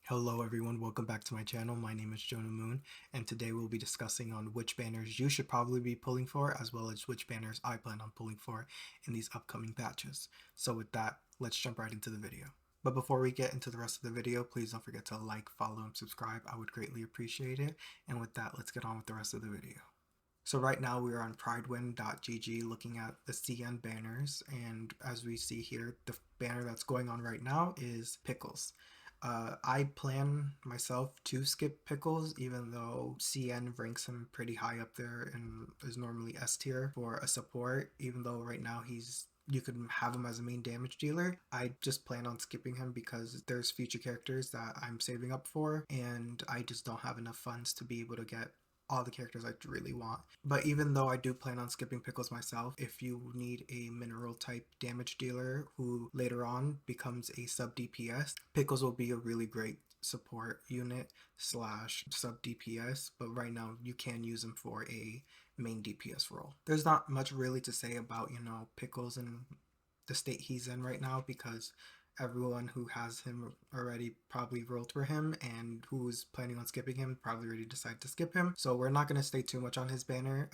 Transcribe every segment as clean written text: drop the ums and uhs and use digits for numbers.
Hello everyone, welcome back to my channel. My name is Jonah Moon, and today we'll be discussing on which banners you should probably be pulling for, as well as which banners I plan on pulling for in these upcoming patches. So with that, let's jump right into the video. But before we get into the rest of the video, please don't forget to like, follow, and subscribe. I would greatly appreciate it. And with that, let's get on with the rest of the video. So right now we are on pridewin.gg looking at the CN banners, and as we see here, the banner that's going on right now is Pickles. I plan myself to skip Pickles, even though CN ranks him pretty high up there and is normally S tier for a support, even though right now you could have him as a main damage dealer. I just plan on skipping him because there's future characters that I'm saving up for, and I just don't have enough funds to be able to get all the characters I really want. But even though I do plan on skipping Pickles myself, if you need a mineral type damage dealer who later on becomes a sub DPS, Pickles will be a really great support unit slash sub DPS, but right now you can use him for a main DPS role. There's not much really to say about, Pickles and the state he's in right now, because everyone who has him already probably rolled for him, and who's planning on skipping him probably already decided to skip him. So we're not going to stay too much on his banner.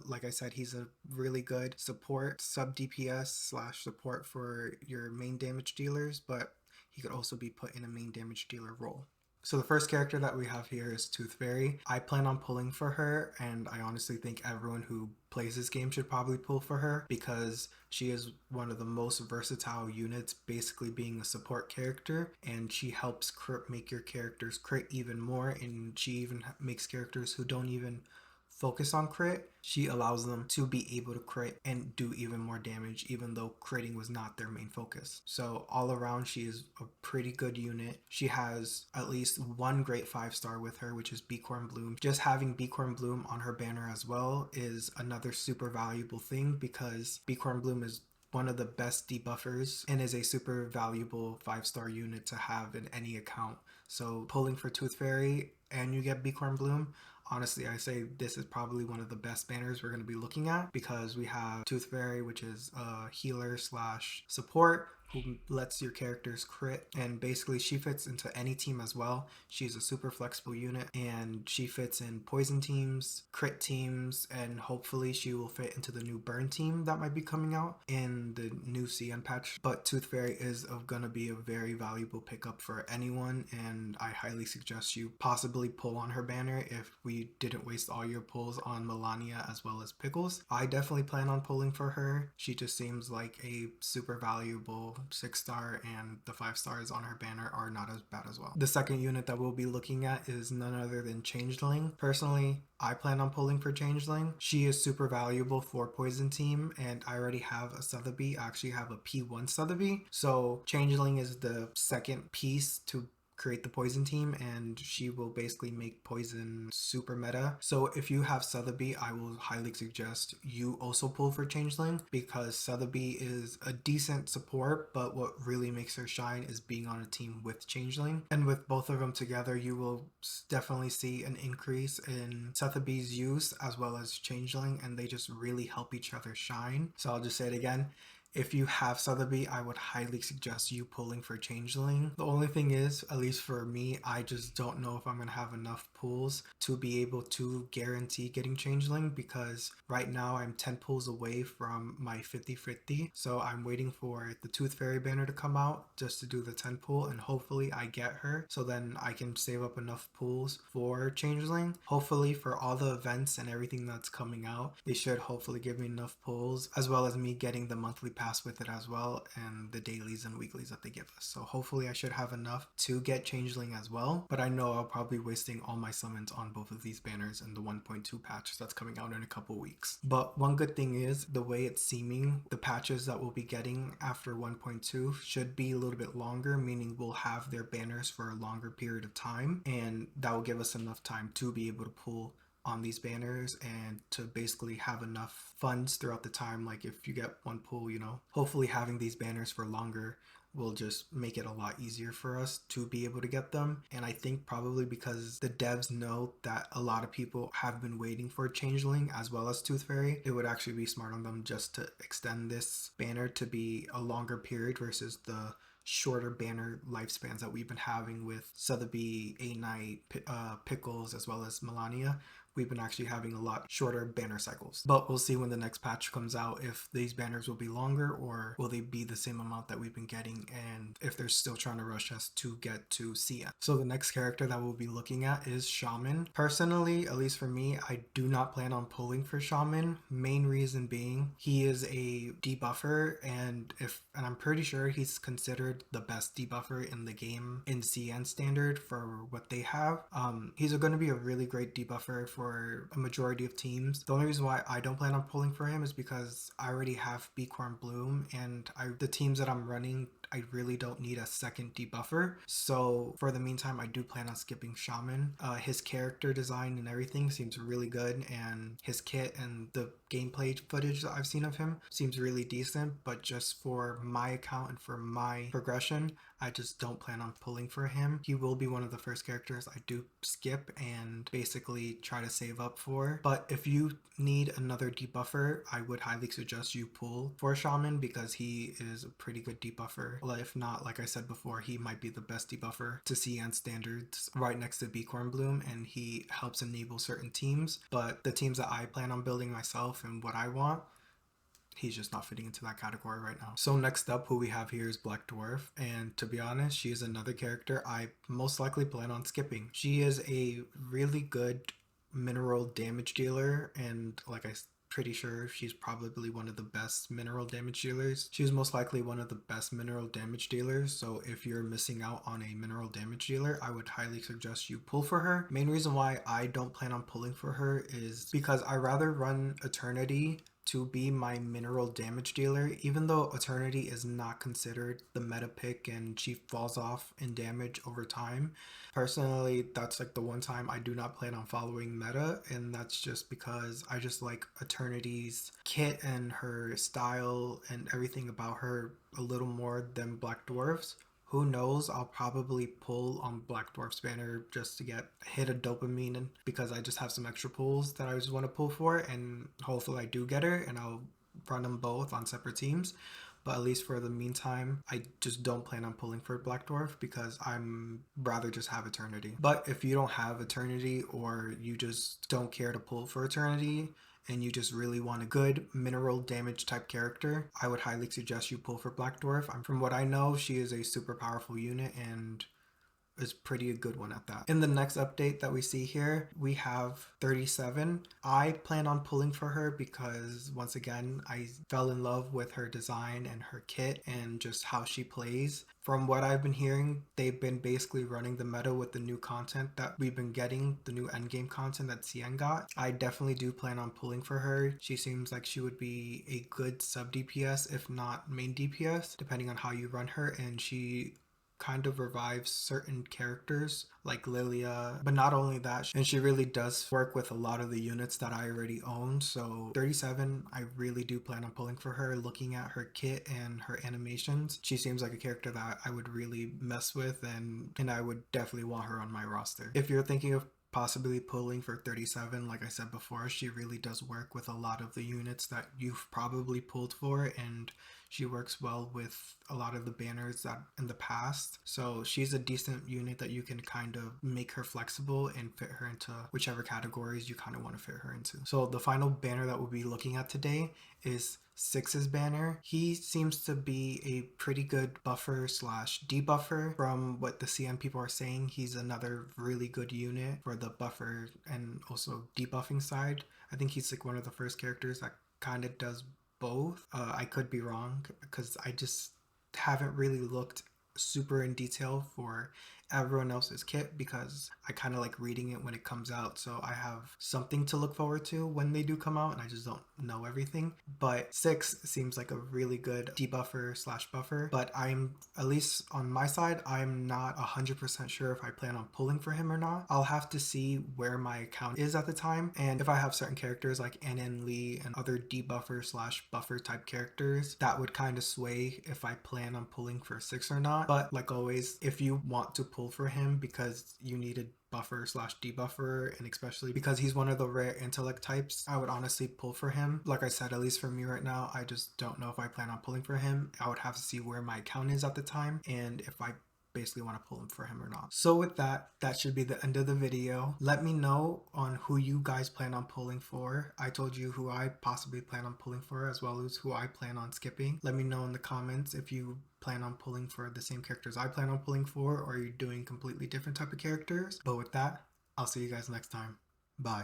Like I said, he's a really good support, sub DPS slash support for your main damage dealers, but he could also be put in a main damage dealer role. So the first character that we have here is Tooth Fairy. I plan on pulling for her, and I honestly think everyone who plays this game should probably pull for her because she is one of the most versatile units, basically being a support character, and she helps make your characters crit even more, and she even makes characters who don't even focus on crit, she allows them to be able to crit and do even more damage, even though critting was not their main focus. So all around, she is a pretty good unit. She has at least one great 5-star with her, which is Beacorn Bloom. Just having Beacorn Bloom on her banner as well is another super valuable thing, because Beacorn Bloom is one of the best debuffers and is a super valuable 5-star unit to have in any account. So pulling for Tooth Fairy and you get Beacorn Bloom, honestly, I say this is probably one of the best banners we're going to be looking at, because we have Tooth Fairy, which is a healer slash support who lets your characters crit, and basically she fits into any team as well. She's a super flexible unit, and she fits in poison teams, crit teams, and hopefully she will fit into the new burn team that might be coming out in the new CN patch. But Tooth Fairy is gonna be a very valuable pickup for anyone, and I highly suggest you possibly pull on her banner if we didn't waste all your pulls on Melania as well as Pickles. I definitely plan on pulling for her. She just seems like a super valuable 6-star, and the 5 stars on her banner are not as bad as well. The second unit that we'll be looking at is none other than Changeling. Personally, I plan on pulling for Changeling. She is super valuable for poison team, and I already have a Sotheby. I actually have a P1 Sotheby. So Changeling is the second piece to create the poison team, and she will basically make poison super meta. So if you have Sotheby, I will highly suggest you also pull for Changeling, because Sotheby is a decent support, but what really makes her shine is being on a team with Changeling. And with both of them together, you will definitely see an increase in Sotheby's use as well as Changeling, and they just really help each other shine. So I'll just say it again. If you have Sotheby, I would highly suggest you pulling for Changeling. The only thing is, at least for me, I just don't know if I'm going to have enough pulls to be able to guarantee getting Changeling, because right now I'm 10 pulls away from my 50-50. So I'm waiting for the Tooth Fairy banner to come out just to do the 10 pull, and hopefully I get her, so then I can save up enough pulls for Changeling. Hopefully for all the events and everything that's coming out, they should hopefully give me enough pulls, as well as me getting the monthly pass with it as well, and the dailies and weeklies that they give us. So hopefully I should have enough to get Changeling as well, but I know I'll probably be wasting all my summons on both of these banners in the 1.2 patch that's coming out in a couple weeks. But one good thing is, the way it's seeming, the patches that we'll be getting after 1.2 should be a little bit longer, meaning we'll have their banners for a longer period of time, and that will give us enough time to be able to pull on these banners and to basically have enough funds throughout the time. Like if you get one pull, hopefully having these banners for longer will just make it a lot easier for us to be able to get them. And I think probably because the devs know that a lot of people have been waiting for Changeling as well as Tooth Fairy, it would actually be smart on them just to extend this banner to be a longer period versus the shorter banner lifespans that we've been having with Sotheby, A Knight, Pickles, as well as Melania. We've been actually having a lot shorter banner cycles. But we'll see when the next patch comes out if these banners will be longer or will they be the same amount that we've been getting, and if they're still trying to rush us to get to CN. So the next character that we'll be looking at is Shaman. Personally, at least for me, I do not plan on pulling for Shaman. Main reason being he is a debuffer, and I'm pretty sure he's considered the best debuffer in the game in CN standard for what they have. He's going to be a really great debuffer for a majority of teams. The only reason why I don't plan on pulling for him is because I already have Beacorn Bloom, and the teams that I'm running, I really don't need a second debuffer. So for the meantime, I do plan on skipping Shaman. His character design and everything seems really good, and his kit and the gameplay footage that I've seen of him seems really decent, but just for my account and for my progression, I just don't plan on pulling for him. He will be one of the first characters I do skip and basically try to save up for. But if you need another debuffer, I would highly suggest you pull for Shaman because he is a pretty good debuffer. If not, like I said before, he might be the best debuffer to CN standards right next to Beacorn Bloom, and he helps enable certain teams. But the teams that I plan on building myself and what I want, he's just not fitting into that category right now. So next up, who we have here is Black Dwarf, and to be honest, she is another character I most likely plan on skipping. She is a really good mineral damage dealer, and like I'm pretty sure she's probably one of the best mineral damage dealers. She's most likely one of the best mineral damage dealers, so if you're missing out on a mineral damage dealer, I would highly suggest you pull for her. Main reason why I don't plan on pulling for her is because I rather run Eternity to be my mineral damage dealer, even though Eternity is not considered the meta pick and she falls off in damage over time. Personally, that's like the one time I do not plan on following meta, and that's just because I just like Eternity's kit and her style and everything about her a little more than Black Dwarf's. Who knows, I'll probably pull on Black Dwarf's banner just to get hit a dopamine because I just have some extra pulls that I just want to pull for, and hopefully I do get her and I'll run them both on separate teams. But at least for the meantime, I just don't plan on pulling for Black Dwarf because I'm rather just have Eternity. But if you don't have Eternity or you just don't care to pull for Eternity, and you just really want a good mineral damage type character, I would highly suggest you pull for Black Dwarf. From what I know, she is a super powerful unit and is pretty a good one at that. In the next update that we see here, we have 37. I plan on pulling for her because once again, I fell in love with her design and her kit and just how she plays. From what I've been hearing, they've been basically running the meta with the new content that we've been getting, the new endgame content that CN got. I definitely do plan on pulling for her. She seems like she would be a good sub DPS, if not main DPS, depending on how you run her, and she kind of revives certain characters like Lilia, but not only that, and she really does work with a lot of the units that I already own. So 37, I really do plan on pulling for her. Looking at her kit and her animations, she seems like a character that I would really mess with, and I would definitely want her on my roster. If you're thinking of possibly pulling for 37, like I said before, she really does work with a lot of the units that you've probably pulled for, and she works well with a lot of the banners that in the past. So she's a decent unit that you can kind of make her flexible and fit her into whichever categories you kind of want to fit her into. So the final banner that we'll be looking at today is Six's banner. He seems to be a pretty good buffer slash debuffer. From what the CN people are saying, he's another really good unit for the buffer and also debuffing side. I think he's like one of the first characters that kind of does both. I could be wrong because I just haven't really looked super in detail for everyone else's kit because I kind of like reading it when it comes out, so I have something to look forward to when they do come out and I just don't know everything. But Six seems like a really good debuffer slash buffer, but I'm, at least on my side, I'm not 100% sure if I plan on pulling for him or not. I'll have to see where my account is at the time, and if I have certain characters like Anan Lee and other debuffer slash buffer type characters, that would kind of sway if I plan on pulling for Six or not. But like always, if you want to pull pull for him because you needed buffer slash debuffer, and especially because he's one of the rare intellect types, I would honestly pull for him. Like I said, at least for me right now, I just don't know if I plan on pulling for him. I would have to see where my account is at the time and if I basically want to pull him for him or not. So with that, that should be the end of the video. Let me know on who you guys plan on pulling for. I told you who I possibly plan on pulling for, as well as who I plan on skipping. Let me know in the comments if you plan on pulling for the same characters I plan on pulling for, or are you doing completely different type of characters. But with that, I'll see you guys next time. Bye.